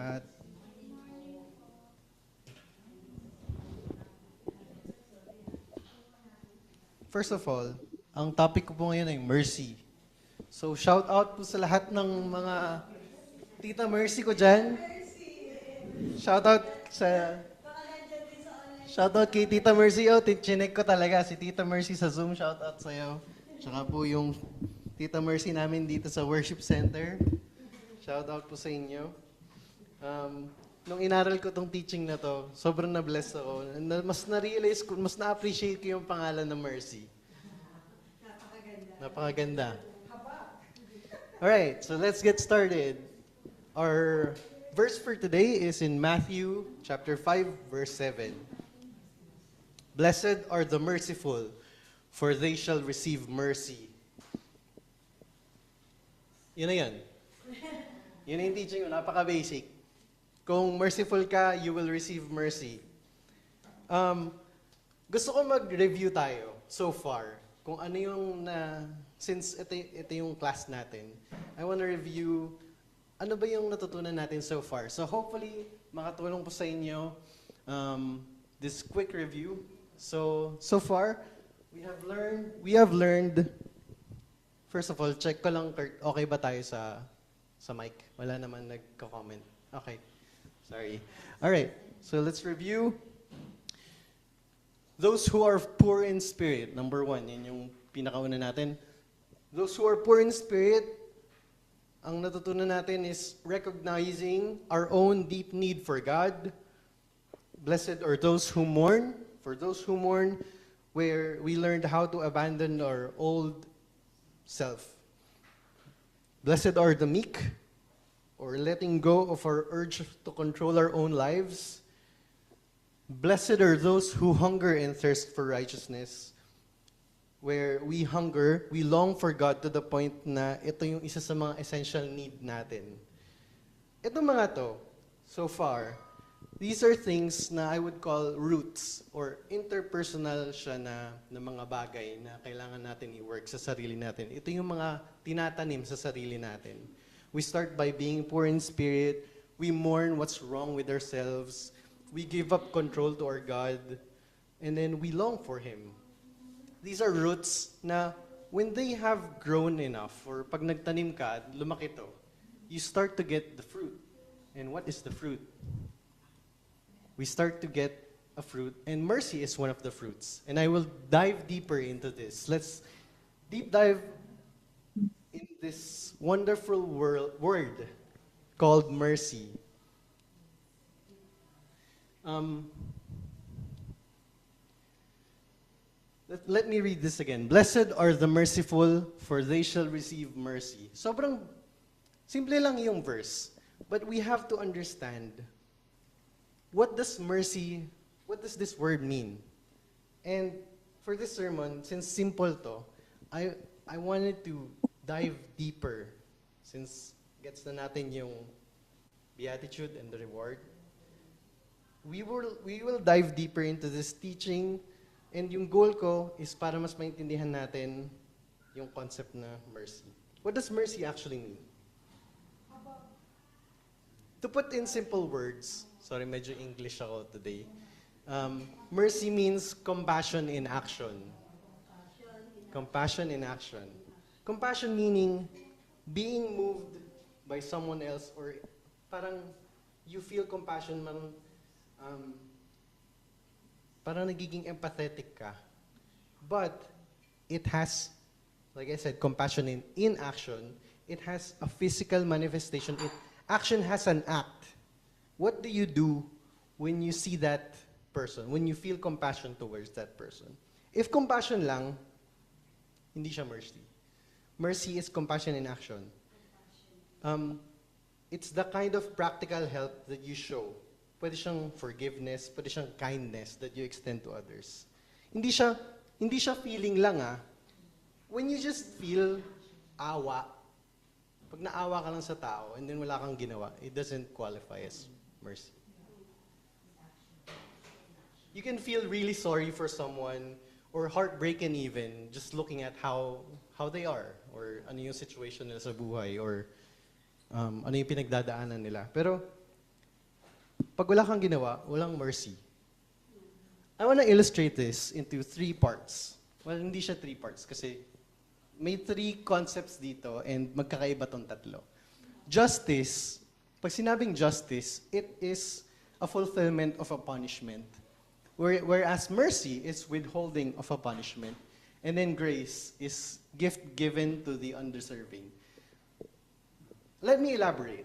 lahat. First of all, ang topic ko po ngayon ay mercy. So, shout out po sa lahat ng mga Tita Mercy ko dyan. Shout out sa... Shout out kay Tita Mercy. Chinek ko talaga si Tita Mercy sa Zoom. Shout out sa'yo. Tsaka po yung Tita Mercy namin dito sa Worship Center. Shout out po sa inyo. Nung inaral ko tong teaching na to, sobrang na-bless ako. Mas na-realize ko, mas na-appreciate ko yung pangalan ng Mercy. Napakaganda. Alright, so let's get started. Our verse for today is in Matthew chapter 5, verse 7. Blessed are the merciful, for they shall receive mercy. Yun na yan. Yun na yung teaching ko, napaka-basic. Kung merciful ka, you will receive mercy. Gusto ko mag-review tayo so far. Kung ano yung since ito yung class natin, I want to review ano ba yung natutunan natin so far. So hopefully, makatulong po sa inyo this quick review. So far, we have learned, first of all, check ko lang, Kurt, okay ba tayo sa mic? Wala naman nagko-comment. Okay. Sorry. All right. So let's review. Those who are poor in spirit, number 1, yun yung pinakauna natin. Those who are poor in spirit, ang natutunan natin is recognizing our own deep need for God. Blessed are those who mourn. For those who mourn, where we learned how to abandon our old self. Blessed are the meek, or letting go of our urge to control our own lives. Blessed are those who hunger and thirst for righteousness, where we hunger, we long for God to the point na ito yung isa sa mga essential need natin. Ito mga to, so far, these are things na I would call roots or interpersonal siya na mga bagay na kailangan natin i-work sa sarili natin. Ito yung mga tinatanim sa sarili natin. We start by being poor in spirit. We mourn what's wrong with ourselves. We give up control to our God. And then we long for Him. These are roots na when they have grown enough, or pag nagtanim ka, lumaki to, you start to get the fruit. And what is the fruit? We start to get a fruit, and mercy is one of the fruits. And I will dive deeper into this. Let's deep dive in this wonderful word called mercy. Let me read this again. Blessed are the merciful, for they shall receive mercy. Sobrang simple lang yung verse, but we have to understand what does this word mean? And for this sermon, since simple to, I wanted to dive deeper, since gets na natin yung beatitude and the reward. We will dive deeper into this teaching, and yung goal ko is para mas maintindihan natin yung concept na mercy. What does mercy actually mean? To put in simple words, sorry, medyo English ako today. Mercy means compassion in action. Compassion in action. Compassion meaning being moved by someone else, or parang you feel compassion, parang nagiging empathetic ka. But it has, like I said, compassion in action. It has a physical manifestation. Action has an act. What do you do when you see that person, when you feel compassion towards that person? If compassion lang, hindi siya mercy. Mercy is compassion in action. It's the kind of practical help that you show. Pwede siyang forgiveness, pwede siyang kindness that you extend to others. Hindi siya feeling lang When you just feel awa, pag naawa ka lang sa tao and then wala kang ginawa, it doesn't qualify as mercy. You can feel really sorry for someone or heartbroken even just looking at how they are, or ano yung situation nila sa buhay, or ano yung pinagdadaanan nila. Pero pag wala kang ginawa, walang mercy. I want to illustrate this into 3 parts. Well, hindi siya 3 parts kasi may 3 concepts dito and magkakaiba tong tatlo. Justice, pag sinabing justice, it is a fulfillment of a punishment. Whereas mercy is withholding of a punishment. And then grace is gift given to the undeserving. Let me elaborate.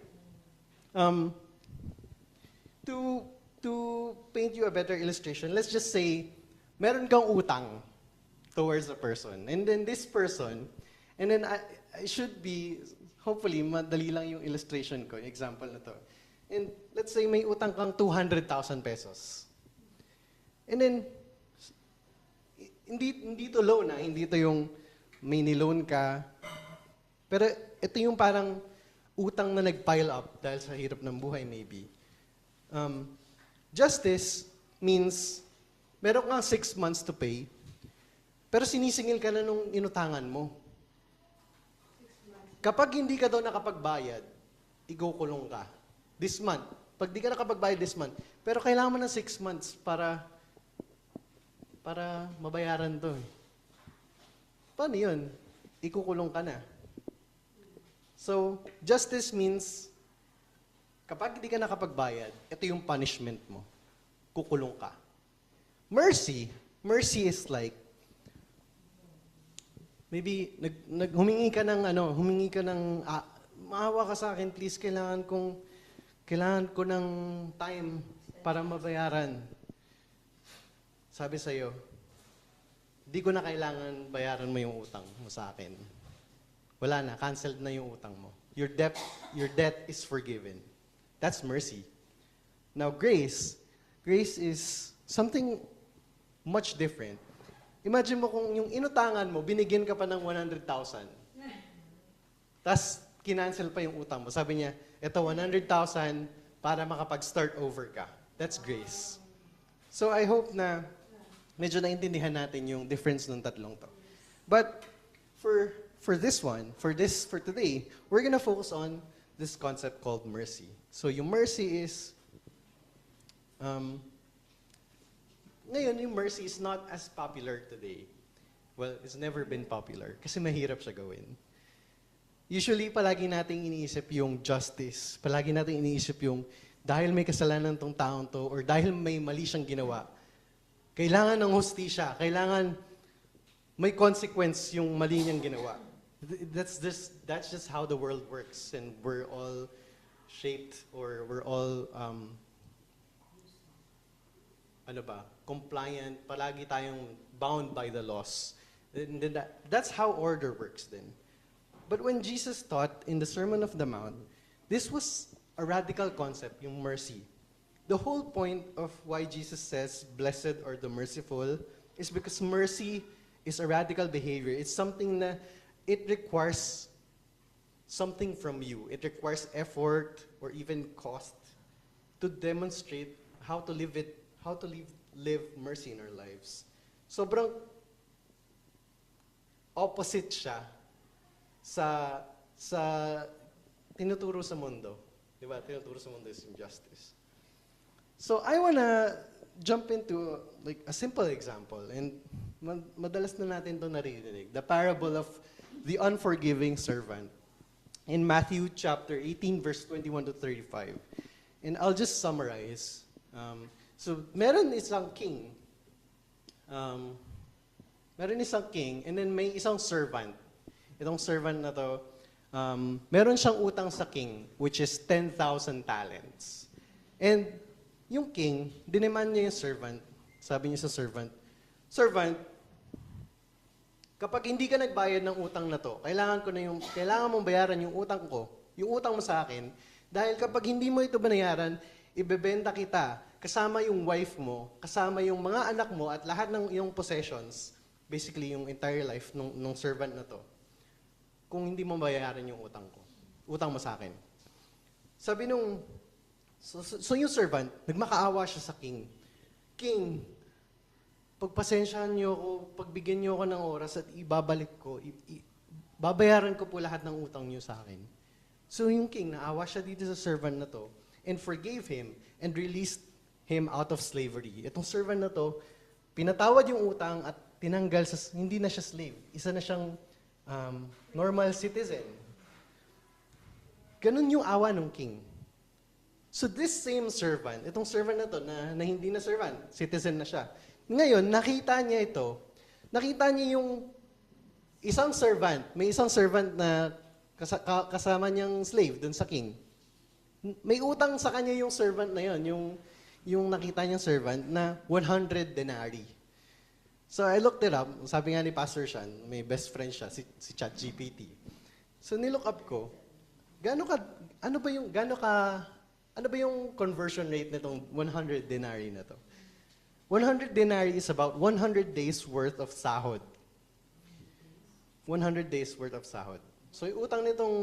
To paint you a better illustration, let's just say, meron kang utang towards a person. And then this person, and then I should be, hopefully, madali lang yung illustration ko, yung example na to. And let's say may utang kang 200,000 pesos. And then, hindi to loan hindi to yung may niloan ka. Pero ito yung parang utang na nag-pile up dahil sa hirap ng buhay maybe. Justice means meron kang 6 months to pay, pero sinisingil ka na nung inutangan mo. Kapag hindi ka daw nakapagbayad, ikukulong ka. This month. Pag di ka nakapagbayad this month, pero kailangan mo ng 6 months para mabayaran to. Paano yun? Ikukulong ka na. So, justice means, kapag hindi ka nakapagbayad, ito yung punishment mo. Kukulong ka. Mercy is like, maybe, humingi ka ng, maawa ka sa akin, please, kailangan ko ng time para mabayaran. Sabi sa'yo, di ko na kailangan bayaran mo yung utang mo sa akin. Wala na, canceled na yung utang mo. Your debt is forgiven. That's mercy. Now, grace is something much different. Imagine mo kung yung inutangan mo, binigyan ka pa ng 100,000. Tapos, kinancel pa yung utang mo. Sabi niya, eto 100,000 para makapag-start over ka. That's grace. So, I hope na medyo naintindihan natin yung difference ng tatlong to. But, for today, we're gonna focus on this concept called mercy. So, yung mercy is, ngayon, yung mercy is not as popular today. Well, it's never been popular kasi mahirap siya gawin. Usually, palagi nating iniisip yung justice. Palagi nating iniisip yung dahil may kasalanan tong taong to or dahil may mali siyang ginawa, kailangan ng hustisya, kailangan may consequence yung mali niyang ginawa. That's just how the world works, and we're all shaped or we're all compliant. Palagi tayong bound by the laws. And then that's how order works then. But when Jesus taught in the Sermon of the Mount, this was a radical concept, yung mercy. The whole point of why Jesus says, blessed are the merciful, is because mercy is a radical behavior. It's something that it requires something from you. It requires effort or even cost to demonstrate how to live mercy in our lives. Sobrang opposite siya sa tinuturo sa mundo. Di ba? Tinuturo sa mundo is injustice. So I wanna jump into like a simple example, and madalas na natin ito naririnig. The parable of the unforgiving servant in Matthew chapter 18, verse 21 to 35. And I'll just summarize. So meron isang king. And then may isang servant. Itong servant na to, meron siyang utang sa king, which is 10,000 talents. And yung king, diniman niya yung servant. Sabi niya sa servant, Servant, kapag hindi ka nagbayad ng utang na to, kailangan mong bayaran yung utang ko, yung utang mo sa akin, dahil kapag hindi mo ito binayaran, ibebenta kita, kasama yung wife mo, kasama yung mga anak mo, at lahat ng iyong possessions, basically yung entire life ng servant na to, kung hindi mo bayaran yung utang mo sa akin. Sabi so yung servant, nagmakaawa siya sa king. King, pagpasensyahan niyo ako, pagbigyan niyo ako ng oras at ibabalik ko, babayaran ko po lahat ng utang niyo sa akin. So yung king, naawa siya dito sa servant na to, and forgave him and released him out of slavery. Itong servant na to, pinatawad yung utang at tinanggal sa, hindi na siya slave. Isa na siyang normal citizen. Ganun yung awa ng king. So this same servant, itong servant na to na hindi na servant, citizen na siya. Ngayon, nakita niya yung isang servant, may isang servant na kasama niyang slave dun sa king. May utang sa kanya yung servant na yon, yung nakita niyang servant na 100 denarii. So I looked it up, sabi nga ni Pastor Sean, may best friend siya, si ChatGPT. So nilook up ko, ano ba yung conversion rate nitong 100 denarii na to? 100 denarii is about 100 days worth of sahod. 100 days worth of sahod. So yung utang nitong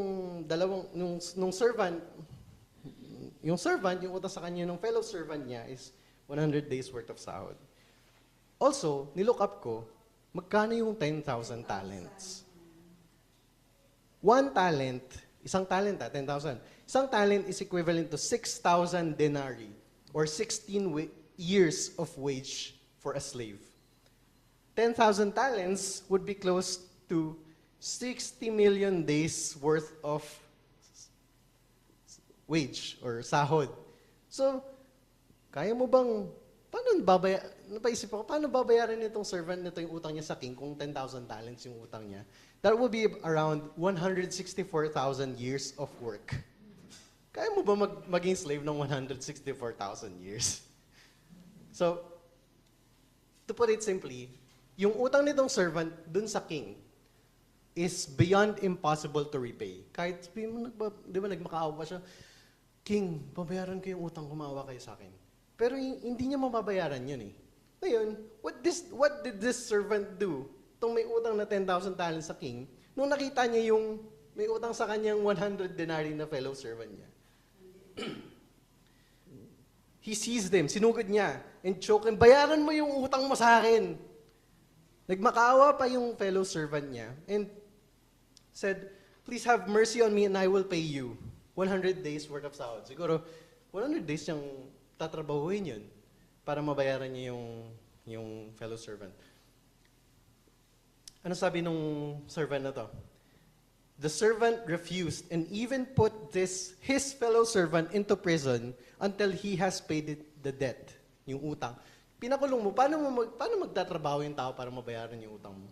nung servant, yung utang sa kanya ng fellow servant niya is 100 days worth of sahod. Also, nilook up ko, magkano yung 10,000 talents? One talent, isang talent 10,000. Isang talent is equivalent to 6,000 denarii or 16 years of wage for a slave. 10,000 talents would be close to 60 million days worth of wage or sahod. So, kaya mo bang, napaisip ako, paano babayaran nitong servant nito yung utang niya sa king kung 10,000 talents yung utang niya? That would be around 164,000 years of work. Kaya mo ba maging slave ng 164,000 years? So, to put it simply, yung utang nitong servant dun sa king is beyond impossible to repay. Kahit, di ba nagmakaawa pa siya, King, babayaran ko yung utang, kumawa kayo sa akin. Pero hindi niya mababayaran yun eh. Ngayon, what did this servant do? Itong may utang na 10,000 talents sa king, nung nakita niya yung may utang sa kanyang 100 denarii na fellow servant niya, he seized them, sinugod niya, and choked him, bayaran mo yung utang mo sa akin. Nagmakaawa pa yung fellow servant niya, and said, please have mercy on me and I will pay you 100 days worth of sahod. Siguro, 100 days siyang tatrabahuin yun para mabayaran niya yung fellow servant. Ano sabi nung servant na to? The servant refused and even put his fellow servant into prison until he has paid the debt, yung utang. Pinakulong mo, paano magtatrabaho yung tao para mabayaran yung utang mo?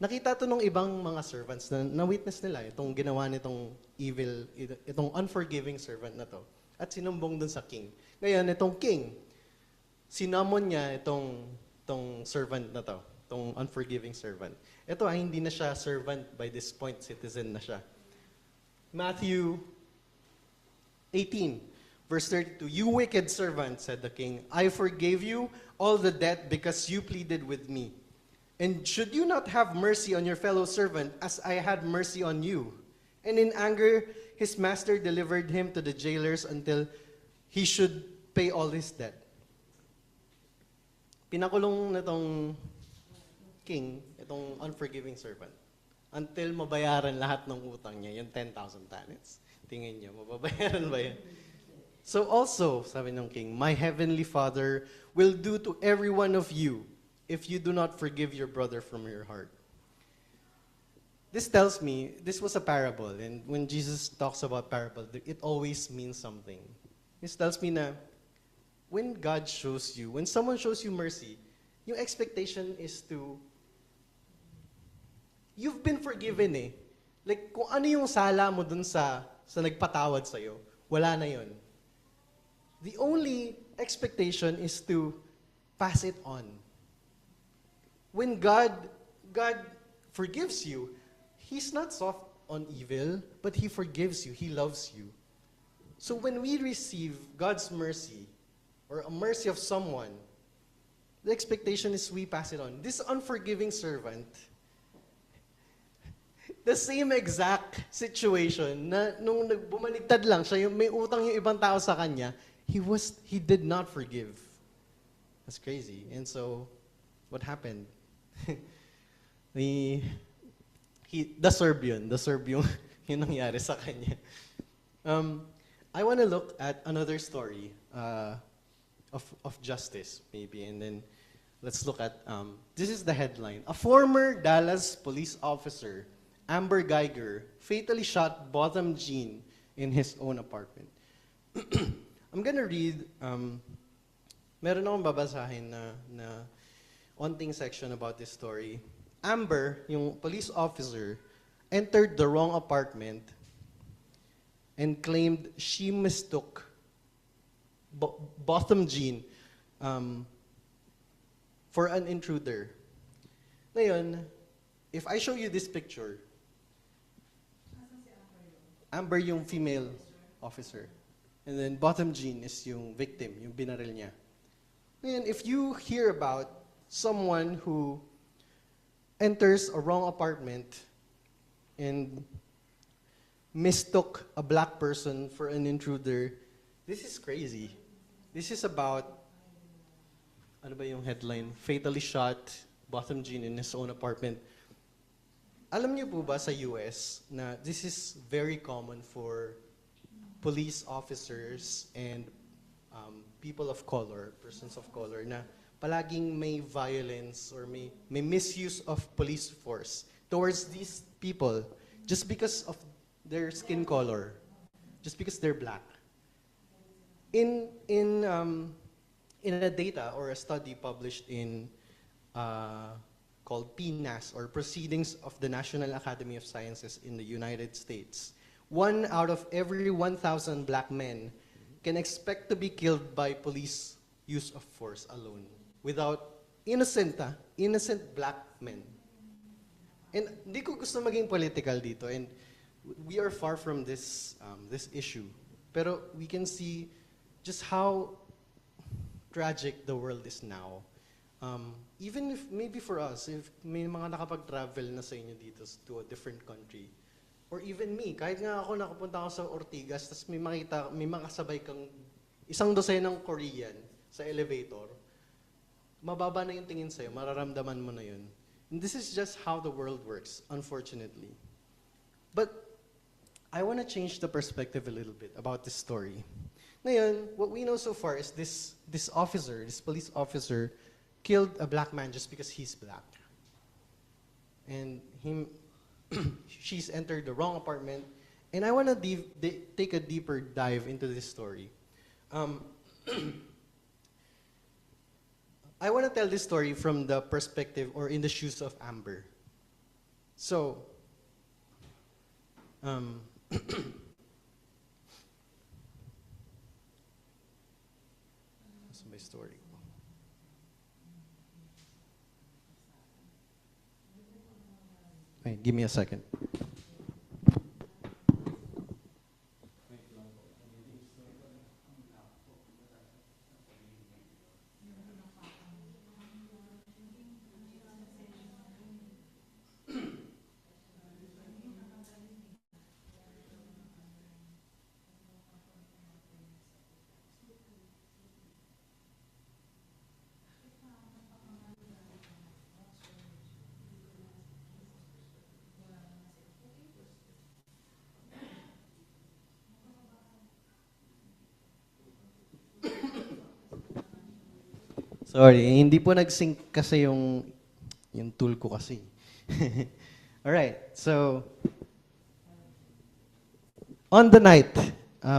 Nakita to nung ibang mga servants na witness nila itong ginawa nitong evil, itong unforgiving servant na to. At sinumbong dun sa king. Ngayon, itong king, sinamon niya itong servant na to, itong unforgiving servant. Ito hindi na siya servant by this point, citizen na siya. Matthew 18, verse 32, you wicked servant, said the king, I forgave you all the debt because you pleaded with me. And should you not have mercy on your fellow servant as I had mercy on you? And in anger, his master delivered him to the jailers until he should pay all his debt. Pinakulong na itong king, itong unforgiving servant, until mabayaran lahat ng utang niya, yung 10,000 talents. Tingin niya, mababayaran ba yan? So also, sabi ng king, my heavenly Father will do to every one of you if you do not forgive your brother from your heart. This tells me, this was a parable, and when Jesus talks about parable, it always means something. This tells me na when God shows you, when someone shows you mercy, yung expectation is to, you've been forgiven eh. Like, kung ano yung sala mo dun sa nagpatawad sa'yo, wala na yun. The only expectation is to pass it on. When God forgives you, He's not soft on evil, but He forgives you. He loves you. So when we receive God's mercy, or a mercy of someone, the expectation is we pass it on. This unforgiving servant, the same exact situation na nung bumaligtad lang siya, yung may utang yung ibang tao sa kanya, he did not forgive. That's crazy. And so, what happened? The Serb yung nangyari sa kanya. I want to look at another story of justice, maybe, and then let's look at, this is the headline. A former Dallas police officer, Amber Geiger, fatally shot Botham Jean in his own apartment. I'm gonna read, meron akong babasahin na onting section about this story. Amber, yung police officer, entered the wrong apartment and claimed she mistook Botham Jean for an intruder. Ngayon, if I show you this picture, Amber yung female officer. And then Botham Jean is yung victim, yung binaril niya. Ngayon, if you hear about someone who enters a wrong apartment and mistook a black person for an intruder, this is crazy. This is about, ano ba yung headline? Fatally shot Botham Jean in his own apartment. Alam niyo po ba sa US na this is very common for police officers and people of color, persons of color, na palaging may violence or may misuse of police force towards these people just because of their skin color, just because they're black. In a data or a study published in called PNAS, or Proceedings of the National Academy of Sciences in the United States, 1 out of every 1,000 black men can expect to be killed by police use of force alone, without innocent black men. And hindi ko gusto maging political dito, and we are far from this issue. Pero we can see just how tragic the world is now. Even if, maybe for us, if may mga nakapag-travel na sa inyo dito to a different country, or even me, kahit nga ako nakapunta ako sa Ortigas, tapos may makasabay kang isang dosenang Korean sa elevator, mababa na yung tingin sa'yo, mararamdaman mo na yun. And this is just how the world works, unfortunately. But I want to change the perspective a little bit about this story. Ngayon, what we know so far is this police officer, killed a black man just because he's black. And she's entered the wrong apartment. And I want to take a deeper dive into this story. I want to tell this story from the perspective or in the shoes of Amber. So, that's my story. Wait, give me a second. Sorry, hindi po nag-sync kasi yung tool ko kasi. Alright, so on the night,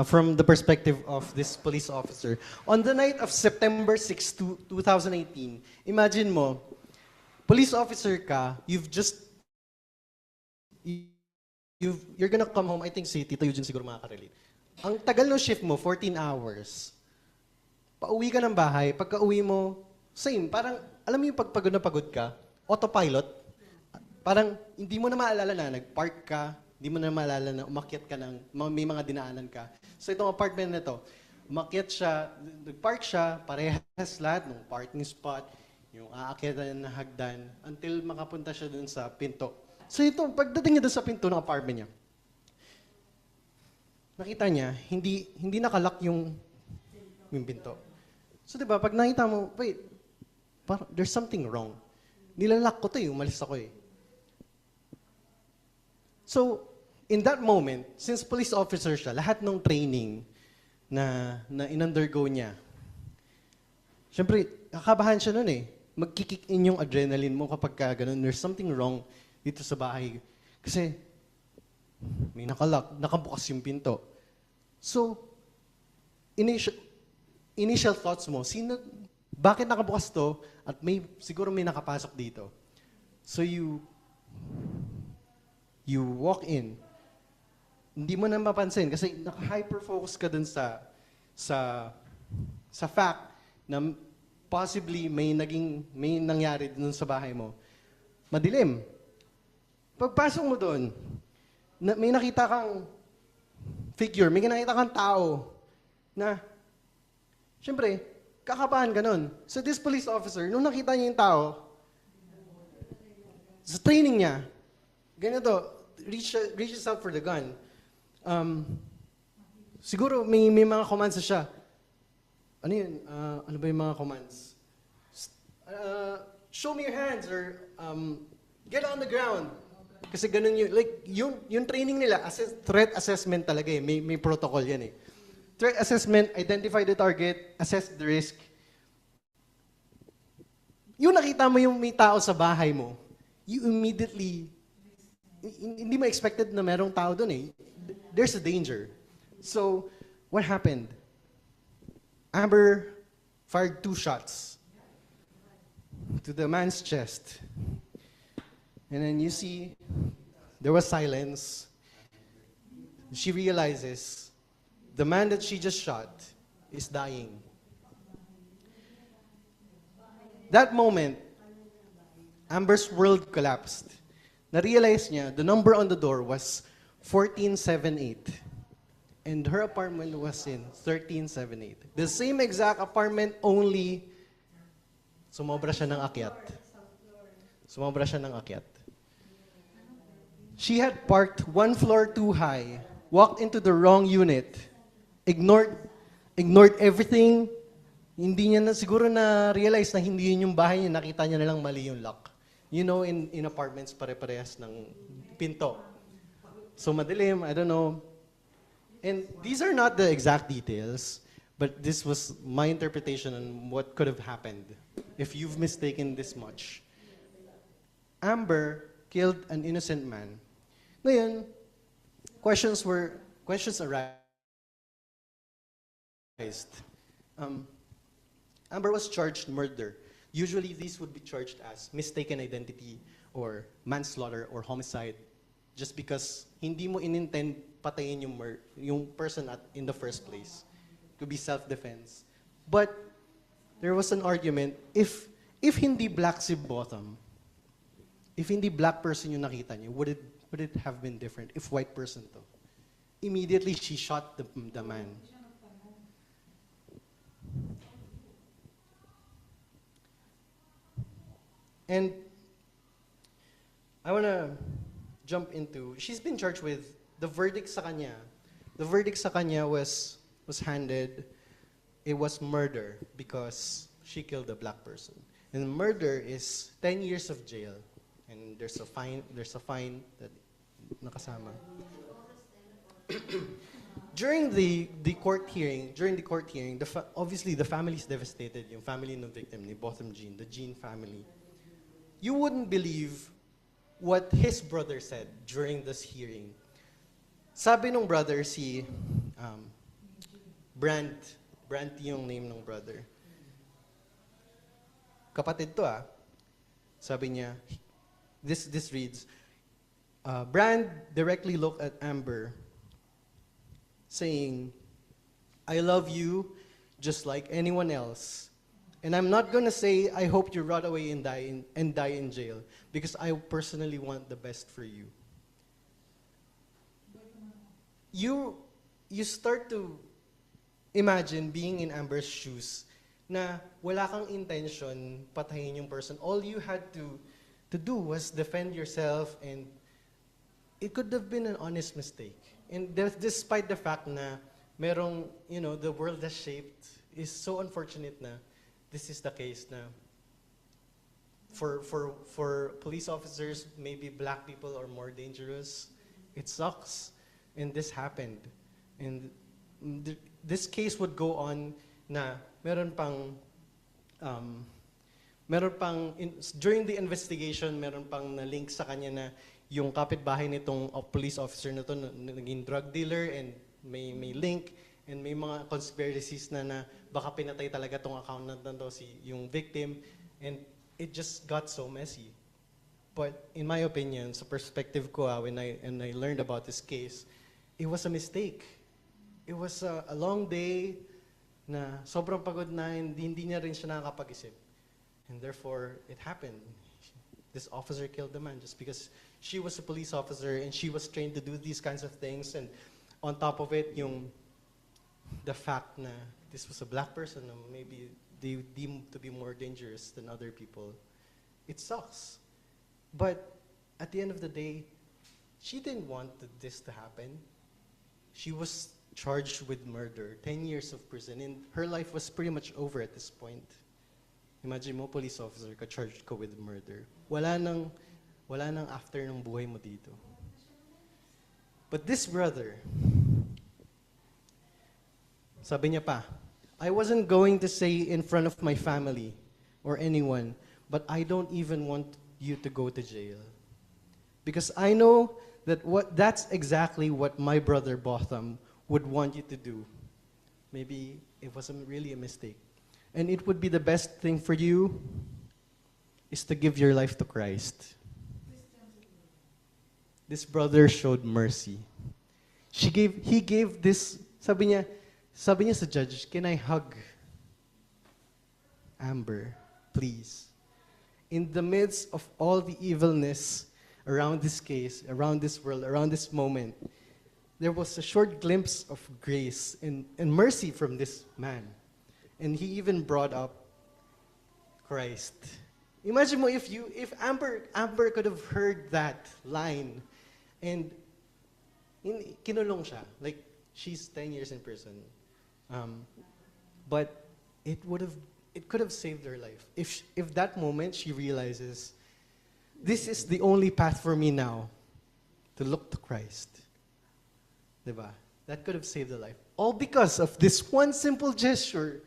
from the perspective of this police officer, on the night of September 6, 2018, imagine mo, police officer ka, you're gonna come home, I think si Tito Eugene siguro makaka-relate. Ang tagal ng shift mo, 14 hours. Pauwi ka ng bahay, pagka-uwi mo, same, parang, alam mo yung pagpagod na pagod ka, autopilot, parang hindi mo na maalala na nag-park ka, hindi mo na maalala na umakyat ka ng, may mga dinaanan ka. So itong apartment na to, umakyat siya, nag-park siya, parehas lahat ng parking spot, yung aakyatan na hagdan, until makapunta siya dun sa pinto. So ito, pagdating niya dun sa pinto ng apartment niya, nakita niya, hindi nakalock yung pinto. So, di ba, pag nakita mo, wait, there's something wrong. Nilalak ko to umalis ako eh. So, in that moment, since police officer siya, lahat ng training, na in-undergo niya. Siyempre, kakabahan siya nun eh. Magkikick in yung adrenaline mo kapag ka ganun. There's something wrong dito sa bahay. Kasi, may nakabukas yung pinto. So, initial thoughts mo, bakit nakabukas to at siguro may nakapasok dito. So you walk in. Hindi mo na mapansin kasi naka-hyper-focus ka dun sa fact na possibly may nangyari dun sa bahay mo. Madilim. Pagpasok mo doon, may nakita kang figure, may nakita kang tao na, syempre, kakabahan ka nun. So this police officer, nung nakita niya yung tao, sa training niya, ganito, reaches out for the gun. Siguro may mga commands na siya. Ano yun? Ano ba yung mga commands? Show me your hands or get on the ground. Kasi ganun yung training nila, threat assessment talaga eh. May protocol yan eh. Threat assessment, identify the target, assess the risk. Yung nakita mo yung may tao sa bahay mo, you immediately, hindi mo expected na merong tao doon eh. There's a danger. So, what happened? Amber fired 2 shots to the man's chest. And then you see, there was silence. She realizes the man that she just shot is dying. That moment, Amber's world collapsed. Na-realize niya, the number on the door was 1478. And her apartment was in 1378. The same exact apartment, only sumobra siya ng akyat. Sumobra siya ng akyat. She had parked 1 floor too high, walked into the wrong unit, ignored everything. Hindi niya siguro na-realize na hindi yun yung bahay niya, nakita niya na lang mali yung lock. You know, in apartments, pare-parehas ng pinto. So madilim, I don't know. And these are not the exact details, but this was my interpretation on what could have happened if you've mistaken this much. Amber killed an innocent man. Ngayon, questions arised. Amber was charged murder. Usually, these would be charged as mistaken identity or manslaughter or homicide just because hindi mo inintend patayin yung person in the first place. It could be self-defense. But there was an argument, if hindi black si bottom, if hindi black person yung nakita niyo, would it have been different if white person to? Immediately, she shot the man. And I want to jump into, she's been charged with the verdict sa kanya. The verdict sa kanya was handed, it was murder because she killed a black person. And murder is 10 years of jail. And there's a fine that nakasama. During the court hearing, obviously the family is devastated, yung family ng victim, ni Botham Jean, the Jean family. You wouldn't believe what his brother said during this hearing. Sabi nung brother, si Brand yung name ng brother. Kapatid to Sabi niya, this reads, Brand directly looked at Amber, saying, I love you just like anyone else. And I'm not gonna say, I hope you rot away and die in jail, because I personally want the best for you. You start to imagine being in Amber's shoes, na wala kang intention patayin yung person. All you had to do was defend yourself, and it could have been an honest mistake. And despite the fact na merong, the world has shaped, is so unfortunate na this is the case na for police officers, maybe black people are more dangerous. It sucks. And this happened. And this case would go on na meron pang um, during the investigation, meron pang na-link sa kanya na yung kapitbahay nitong police officer na to naging drug dealer and may link and may mga conspiracies na baka pinatay talaga tong accountant na to yung victim, and it just got so messy. But in my opinion, sa perspective ko, when I learned about this case, it was a mistake. It was a long day na sobrang pagod na, hindi niya rin siya nakakapag-isip. And therefore, it happened. This officer killed the man just because she was a police officer and she was trained to do these kinds of things. And on top of it, the fact na this was a black person, maybe they deemed to be more dangerous than other people. It sucks. But at the end of the day, she didn't want this to happen. She was charged with murder, 10 years of prison, and her life was pretty much over at this point. Imagine mo, police officer ka, charged ko with murder. Wala nang after ng buhay mo dito. But this brother, sabi niya pa, I wasn't going to say in front of my family or anyone, but I don't even want you to go to jail. Because I know that's exactly what my brother Botham would want you to do. Maybe it wasn't really a mistake. And it would be the best thing for you is to give your life to Christ. This brother showed mercy. He gave this, sabi niya sa judge, can I hug Amber, please? In the midst of all the evilness around this case, around this world, around this moment, there was a short glimpse of grace and mercy from this man. And he even brought up Christ. Imagine mo if Amber could have heard that line and kinulong siya. Like, she's 10 years in prison. But it could have saved her life. If that moment she realizes, this is the only path for me now, to look to Christ. Diba? That could have saved her life. All because of this one simple gesture.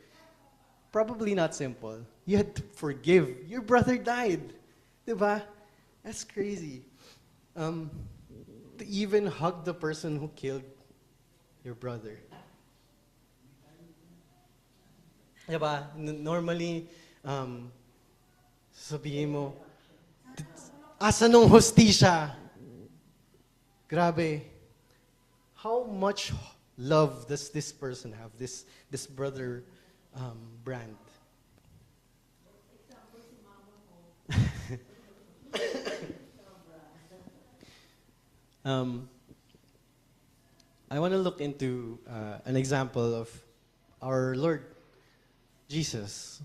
Probably not simple. You had to forgive. Your brother died. Diba? That's crazy. To even hug the person who killed your brother. Diba? Normally, sabihin mo, asa nung hostisya? Grabe. How much love does this person have, this brother Brand? I want to look into an example of our Lord Jesus.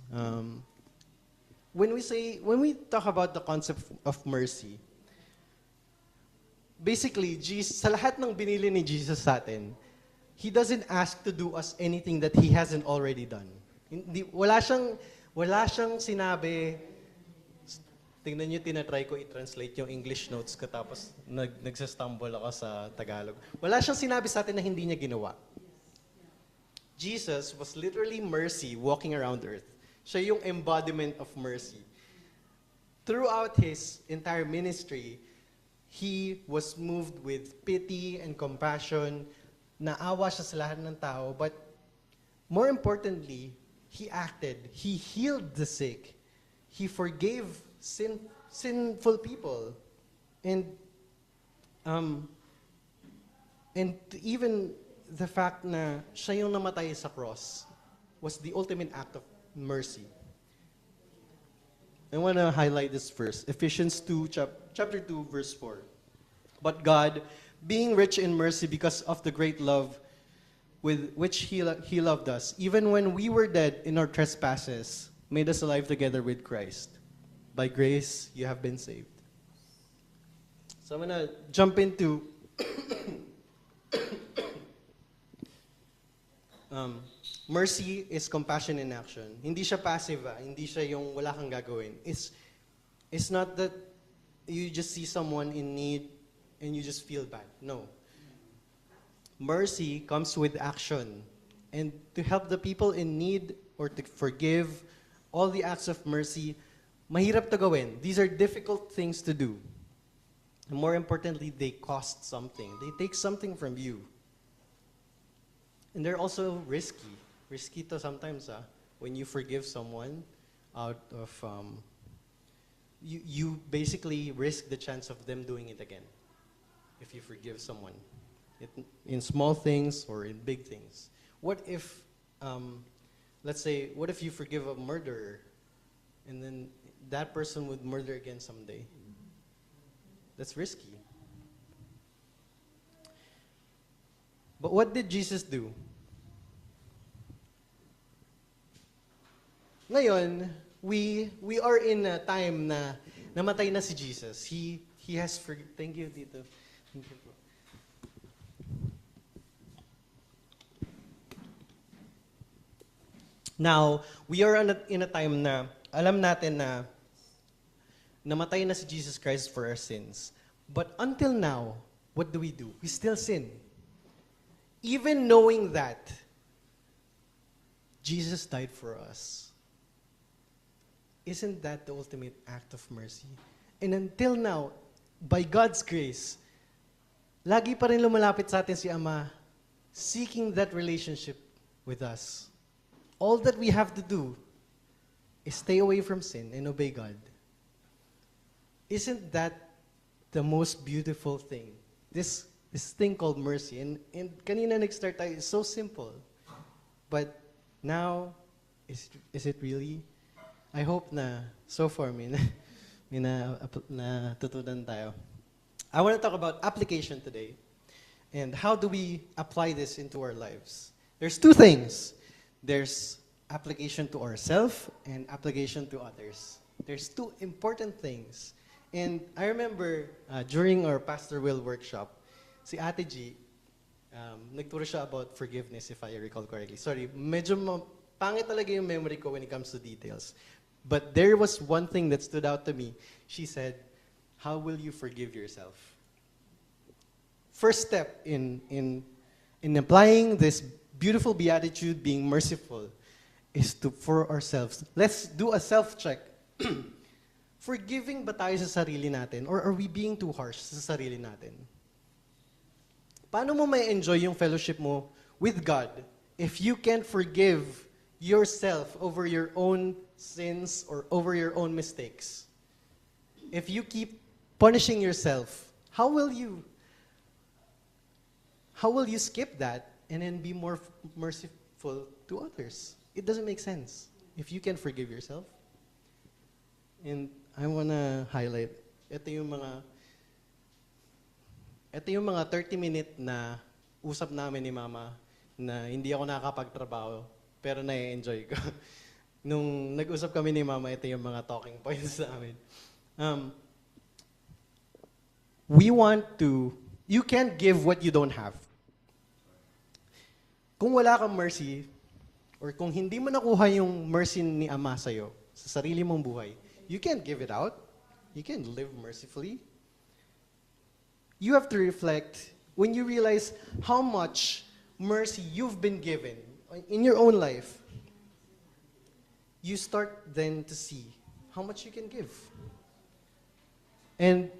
When we talk about the concept of mercy, basically, sa lahat ng binili ni Jesus sa atin, He doesn't ask to do us anything that He hasn't already done. Wala siyang sinabi. Tingnan niyo, tinatry ko i-translate yung English notes ko tapos nagsastumble ako sa Tagalog. Wala siyang sinabi sa atin na hindi niya ginawa. Jesus was literally mercy walking around earth. Siya yung embodiment of mercy. Throughout His entire ministry, He was moved with pity and compassion. Naawa siya sa lahat ng tao, but more importantly, He acted. He healed the sick. He forgave sinful people. And even the fact na siya yung namatay sa cross was the ultimate act of mercy. I want to highlight this verse, Ephesians 2, chapter 2, verse 4. But God, being rich in mercy because of the great love with which He loved us, even when we were dead in our trespasses, made us alive together with Christ. By grace, you have been saved. So I'm going to jump into mercy is compassion in action. Hindi siya passive, hindi siya yung wala kang gagawin. It's not that you just see someone in need and you just feel bad. No. Mercy comes with action. and to help the people in need or to forgive, all the acts of mercy, mahirap to gawin. These are difficult things to do. And more importantly, they cost something. They take something from you. And they're also risky. Risky to sometimes, when you forgive someone out of, you basically risk the chance of them doing it again if you forgive someone. In small things or in big things. What if, let's say, what if you forgive a murderer and then that person would murder again someday? That's risky. But what did Jesus do? Ngayon, we are in a time na namatay na si Jesus. He has thank you dito. Thank you po. Now, we are in a time na alam natin na namatay na si Jesus Christ for our sins. But until now, what do? We still sin. Even knowing that, Jesus died for us. Isn't that the ultimate act of mercy? And until now, by God's grace, lagi pa rin lumalapit sa atin si Ama, seeking that relationship with us. All that we have to do is stay away from sin and obey God. Isn't that the most beautiful thing? This thing called mercy. And kanina nag-start tayo, it's so simple. But now, is it really? I hope na so far may natutunan tayo. I want to talk about application today. And how do we apply this into our lives? There's two things. There's application to ourselves and application to others. There's two important things. And I remember during our Pastor Will workshop, si Ate G, nagturo siya about forgiveness, if I recall correctly. Sorry, medyo pangit talaga yung memory ko when it comes to details. But there was one thing that stood out to me. She said, how will you forgive yourself? First step in applying this beautiful beatitude, being merciful, is for ourselves. Let's do a self-check. Forgiving ba tayo sa sarili natin? Or are we being too harsh sa sarili natin? Paano mo may enjoy yung fellowship mo with God if you can't forgive yourself over your own sins or over your own mistakes? If you keep punishing yourself, how will you skip that and then be more merciful to others? It doesn't make sense if you can forgive yourself. And I wanna highlight, ito yung mga 30-minute na usap namin ni Mama na hindi ako nakakapagtrabaho pero na-enjoy ko. Nung nag-usap kami ni Mama, ito yung mga talking points namin. You can't give what you don't have. Kung wala kang mercy, or kung hindi mo nakuha yung mercy ni Ama sa'yo, sa sarili mong buhay, you can't give it out. You can't live mercifully. You have to reflect when you realize how much mercy you've been given in your own life. You start then to see how much you can give. And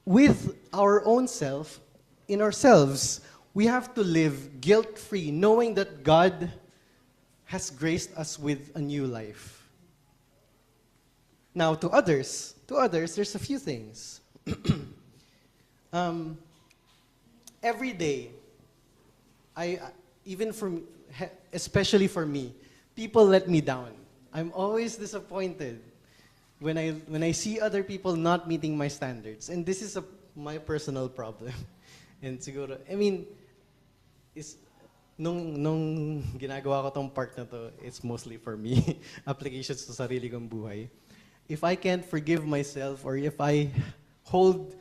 with our own self, in ourselves, we have to live guilt-free, knowing that God has graced us with a new life. Now, to others, there's a few things. Every day, especially for me, people let me down. I'm always disappointed when I see other people not meeting my standards, and this is my personal problem. And siguro, nung ginagawa ko tong part na to, it's mostly for me. Applications sa sarili kong buhay. If I can't forgive myself, or if I hold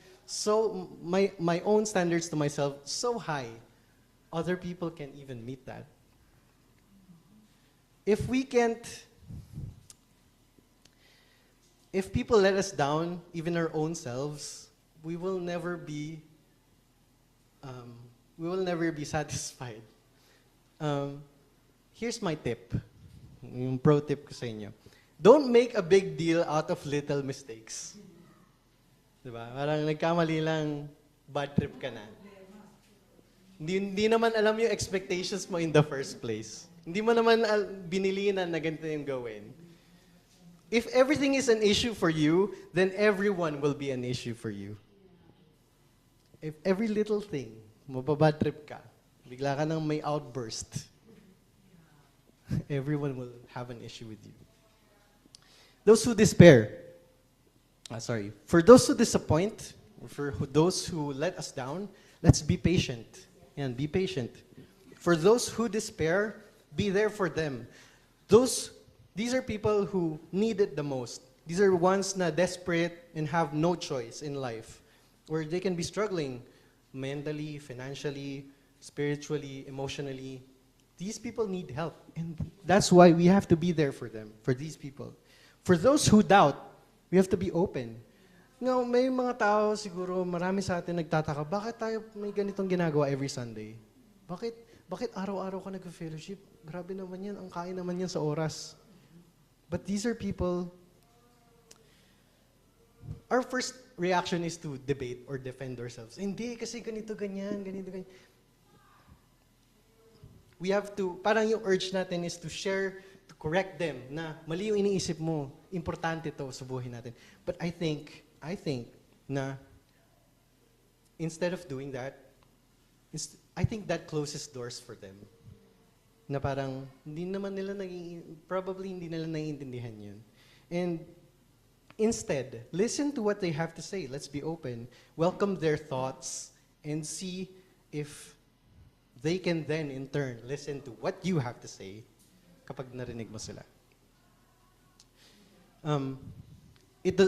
my own standards to myself so high, other people can't even meet that. If people let us down, even our own selves, we will never be satisfied. Here's my tip. Yung pro tip ko sa inyo. Don't make a big deal out of little mistakes. Diba? Parang nagkamali lang, bad trip ka na. Hindi naman alam yung expectations mo in the first place. Hindi mo naman binilinan na ganito yung gawin. If everything is an issue for you, then everyone will be an issue for you. If every little thing, mababad trip ka, bigla ka nang may outburst, everyone will have an issue with you. Those who despair, for those who disappoint, for those who let us down, let's be patient. And be patient. For those who despair, be there for them. These are people who need it the most. These are ones na desperate and have no choice in life, where they can be struggling mentally, financially, spiritually, emotionally. These people need help, and that's why we have to be there for them, for these people. For those who doubt, we have to be open. No, may mga tao siguro, marami sa atin nagtataka, bakit tayo may ganitong ginagawa every Sunday? Bakit araw-araw ka nag-fellowship? Grabe naman yan, ang kain naman yan sa oras. But these are people, our first reaction is to debate or defend ourselves. Hindi, kasi ganito, ganyan. We have to, parang yung urge natin is to share, to correct them, na mali yung iniisip mo, importante to sa buhay natin. But I think na instead of doing that, I think that closes doors for them. Na parang probably hindi nila naiintindihan yun. And instead, listen to what they have to say. Let's be open. Welcome their thoughts and see if they can then in turn listen to what you have to say kapag narinig mo sila.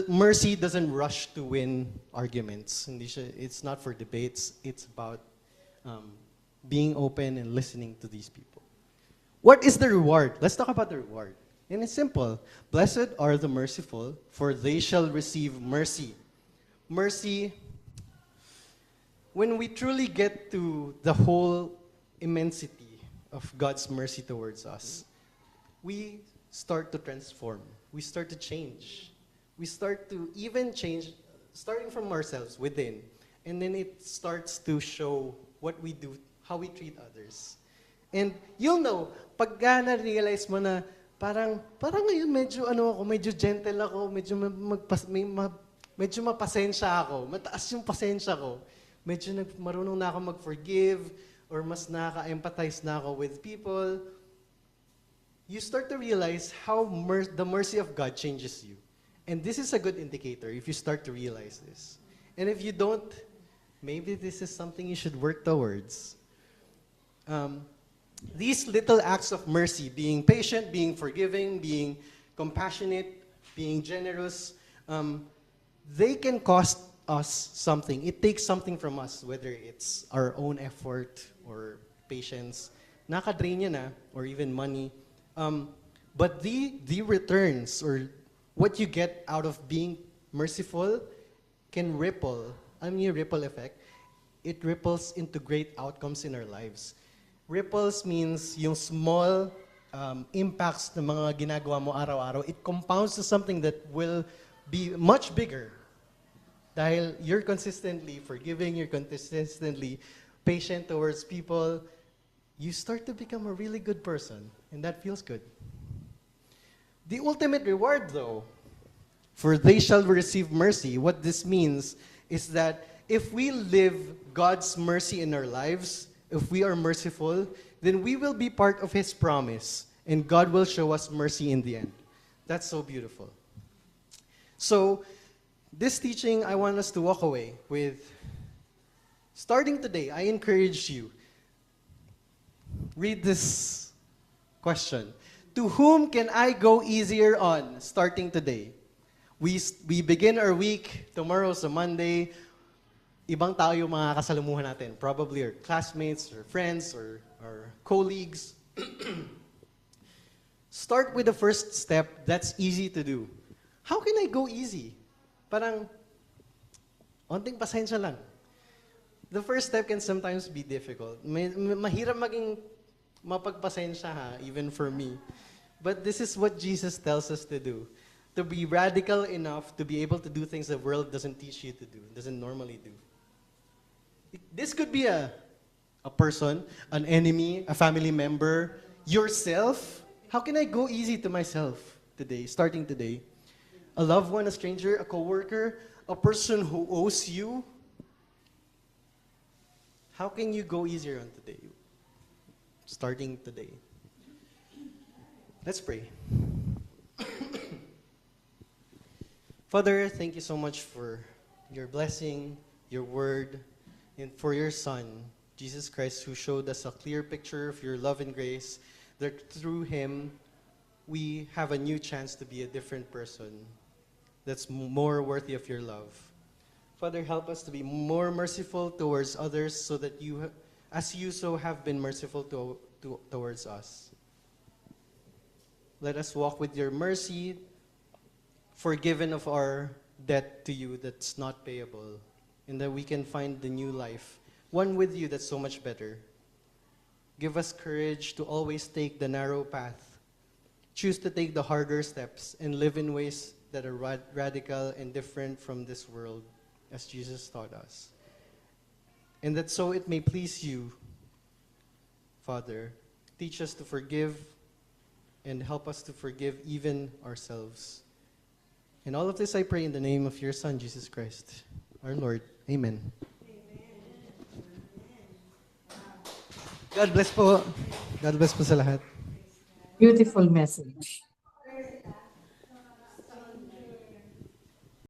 Mercy doesn't rush to win arguments. It's not for debates. It's about being open and listening to these people. What is the reward? Let's talk about the reward. And it's simple. Blessed are the merciful, for they shall receive mercy. Mercy, when we truly get to the whole immensity of God's mercy towards us, we start to transform. We start to change. We start to even change, starting from ourselves within. And then it starts to show what we do, how we treat others. And you'll know, pag na-realize mo na parang ngayon medyo gentle ako, medyo mapasensya ako, mataas yung pasensya ko. Medyo marunong na ako mag-forgive or mas nakaka-empathize na ako with people. You start to realize how the mercy of God changes you. And this is a good indicator if you start to realize this. And if you don't, maybe this is something you should work towards. These little acts of mercy, being patient, being forgiving, being compassionate, being generous, they can cost us something. It takes something from us, whether it's our own effort or patience, nakadrain yan or even money. But the returns or what you get out of being merciful can ripple. I mean, ripple effect. It ripples into great outcomes in our lives. Ripples means yung small impacts na mga ginagawa mo araw-araw, it compounds to something that will be much bigger. Dahil you're consistently forgiving, you're consistently patient towards people, you start to become a really good person, and that feels good. The ultimate reward, though, for they shall receive mercy, what this means is that if we live God's mercy in our lives, if we are merciful, then we will be part of His promise, and God will show us mercy in the end. That's so beautiful. So, this teaching, I want us to walk away with, starting today, I encourage you, read this question. To whom can I go easier on starting today? We begin our week, tomorrow's a Monday. Ibang tao yung mga kasalamuhan natin. Probably our classmates, or friends, or colleagues. Start with the first step that's easy to do. How can I go easy? Parang, onting pasensya lang. The first step can sometimes be difficult. Mahirap maging mapagpasensya ha, even for me. But this is what Jesus tells us to do. To be radical enough to be able to do things the world doesn't teach you to do, doesn't normally do. This could be a person, an enemy, a family member, yourself. How can I go easy to myself today, starting today? A loved one, a stranger, a coworker, a person who owes you. How can you go easier on today? Starting today. Let's pray. Father, thank you so much for your blessing, your word, and for your Son, Jesus Christ, who showed us a clear picture of your love and grace, that through him, we have a new chance to be a different person that's more worthy of your love. Father, help us to be more merciful towards others so that you, as you so have been merciful towards us. Let us walk with your mercy, forgiven of our debt to you that's not payable, and that we can find the new life, one with you that's so much better. Give us courage to always take the narrow path, choose to take the harder steps, and live in ways that are radical and different from this world, as Jesus taught us. And that so it may please you, Father. Teach us to forgive and help us to forgive even ourselves. And all of this I pray in the name of your Son, Jesus Christ, our Lord. Amen. God bless po. God bless po sa lahat. Beautiful message.